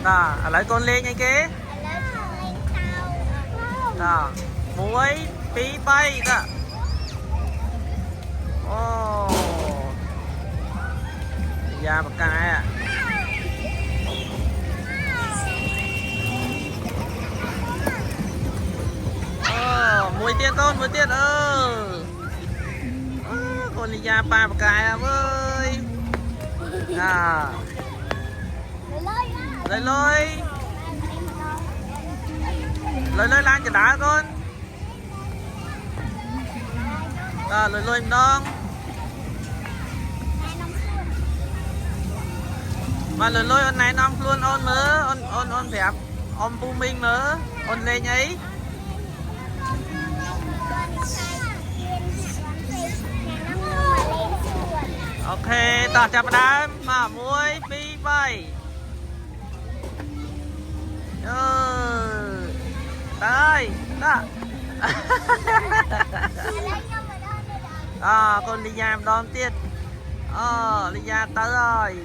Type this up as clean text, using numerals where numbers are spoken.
đó lấy con lên ngay kế đó muối pí bay đó ô da bạc cái à muối tiết con đi da ba bạc cái à ơi à lôi lan cho đá con à lôi non mà lôi ôn này non luôn ôn nữa ôn đẹp ôn bu minh nữa ôn lên ấy ok tao chạm đám mà muối pi bay đây đó con đi nhàm đón tiết đi nhàm tới rồi